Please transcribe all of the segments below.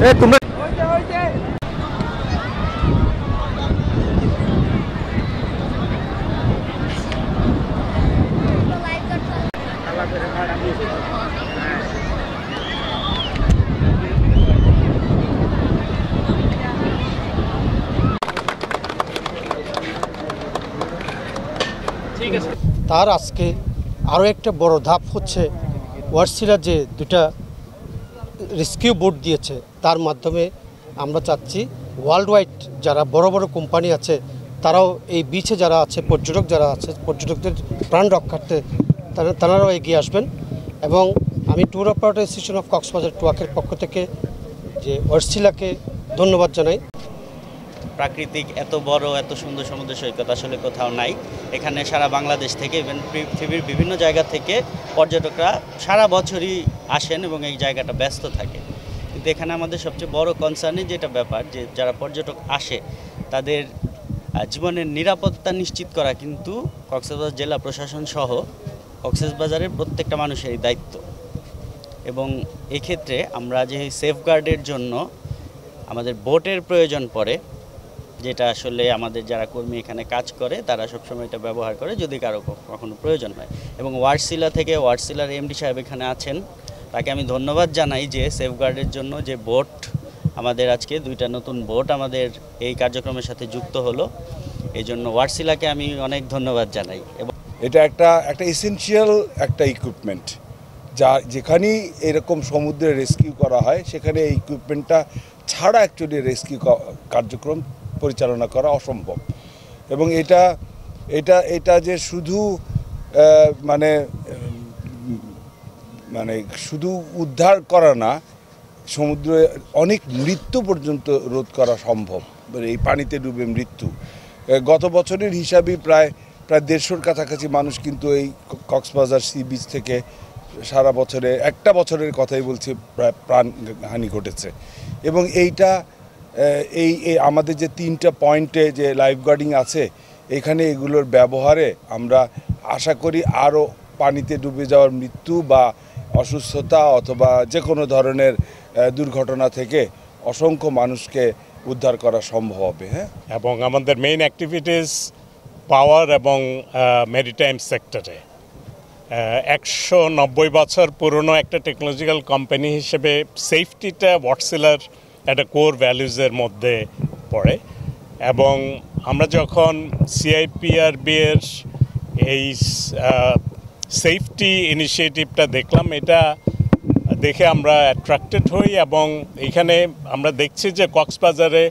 তোমরা তার আজকে আরও একটা বড় ধাপ হচ্ছে ওয়ারসিলা যে দুটা রেস্কিউ বোট দিয়েছে তার মাধ্যমে আমরা চাচ্ছি ওয়ার্ল্ড ওয়াইড যারা বড় বড় কোম্পানি আছে তারাও এই বিচে যারা আছে পর্যটক যারা আছে পর্যটকদের প্রাণ রক্ষার্থে তারাও এগিয়ে আসবেন। এবং আমি tour operator association of Cox's Bazar টুয়াকের পক্ষ থেকে যে ওয়ারসিলাকে ধন্যবাদ জানাই। প্রাকৃতিক এত বড় এত সুন্দর সমুদ্র সৈকত আসলে কোথাও নাই। এখানে সারা বাংলাদেশ থেকে ইভেন পৃথিবীর বিভিন্ন জায়গা থেকে পর্যটকরা সারা বছরই আসেন এবং এই জায়গাটা ব্যস্ত থাকে। কিন্তু এখানে আমাদের সবচেয়ে বড় কনসার্নই যেটা ব্যাপার যে যারা পর্যটক আসে তাদের জীবনের নিরাপত্তা নিশ্চিত করা কিন্তু কক্সবাজার জেলা প্রশাসন সহ কক্সবাজারের প্রত্যেকটা মানুষেরই দায়িত্ব। এবং এক্ষেত্রে আমরা যে সেফগার্ডের জন্য আমাদের বোটের প্রয়োজন পড়ে, যেটা আসলে আমাদের যারা কর্মী এখানে কাজ করে তারা সবসময় এটা ব্যবহার করে যদি কারো কখনো প্রয়োজন হয়। এবং ওয়ারসিলা থেকে ওয়ারসিলার এমডি সাহেব এখানে আছেন, তাকে আমি ধন্যবাদ জানাই যে সেফগার্ডের জন্য যে বোট আমাদের আজকে দুইটা নতুন বোট আমাদের এই কার্যক্রমের সাথে যুক্ত হলো, এই জন্য ওয়ারসিলাকে আমি অনেক ধন্যবাদ জানাই। এবং এটা একটা এসেনশিয়াল একটা ইকুইপমেন্ট, যা যেখানেই এরকম সমুদ্রে রেস্কিউ করা হয় সেখানে এই ইকুইপমেন্টটা ছাড়া অ্যাকচুয়ালি রেস্কিউ কার্যক্রম পরিচালনা করা অসম্ভব। এবং এটা যে শুধু মানে শুধু উদ্ধার করা না, সমুদ্রে অনেক মৃত্যু পর্যন্ত রোধ করা সম্ভব, এই পানিতে ডুবে মৃত্যু। গত বছরের হিসাবে প্রায় 150-র কাছাকাছি মানুষ কিন্তু এই কক্সবাজার সি বিচ থেকে সারা বছরে একটা বছরের কথাই বলছি প্রায় প্রাণহানি ঘটেছে। এবং এই আমাদের যে 3টা পয়েন্টে যে লাইফগার্ডিং আছে এখানে এগুলোর ব্যবহারে আমরা আশা করি আরও পানিতে ডুবে যাওয়ার মৃত্যু বা অসুস্থতা অথবা যে কোনো ধরনের দুর্ঘটনা থেকে অসংখ্য মানুষকে উদ্ধার করা সম্ভব হবে। হ্যাঁ, এবং আমাদের মেইন অ্যাক্টিভিটিস পাওয়ার এবং মেরিটাইম সেক্টরে 190 বছর পুরনো একটা টেকনোলজিক্যাল কোম্পানি হিসেবে সেফটিটা ওয়ারসিলার একটা কোর ভ্যালুজের মধ্যে পড়ে। এবং আমরা যখন সিআইপিআরবি এর এই সেফটি ইনিশিয়েটিভটা দেখলাম, এটা দেখে আমরা অ্যাট্রাক্টেড হই। এবং এখানে আমরা দেখছি যে কক্সবাজারে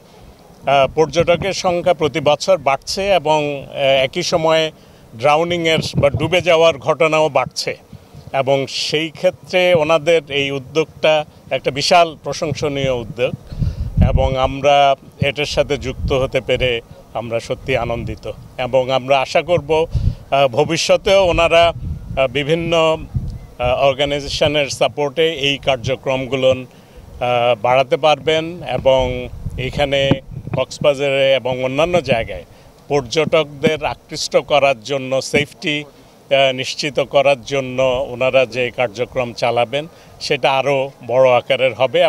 পর্যটকের সংখ্যা প্রতি বছর বাড়ছে এবং একই সময়ে ড্রাউনিংয়ের বা ডুবে যাওয়ার ঘটনাও বাড়ছে। এবং সেই ক্ষেত্রে ওনাদের এই উদ্যোগটা একটা বিশাল প্রশংসনীয় উদ্যোগ এবং আমরা এটার সাথে যুক্ত হতে পেরে আমরা সত্যি আনন্দিত। এবং আমরা আশা করব ভবিষ্যতেও ওনারা বিভিন্ন অর্গানাইজেশনের সাপোর্টে এই কার্যক্রমগুলো বাড়াতে পারবেন এবং এখানে কক্সবাজারে এবং অন্যান্য জায়গায় পর্যটকদের আকৃষ্ট করার জন্য সেফটি নিশ্চিত করার জন্য ওনারা যে কার্যক্রম চালাবেন সেটা আরও বড় আকারের হবে।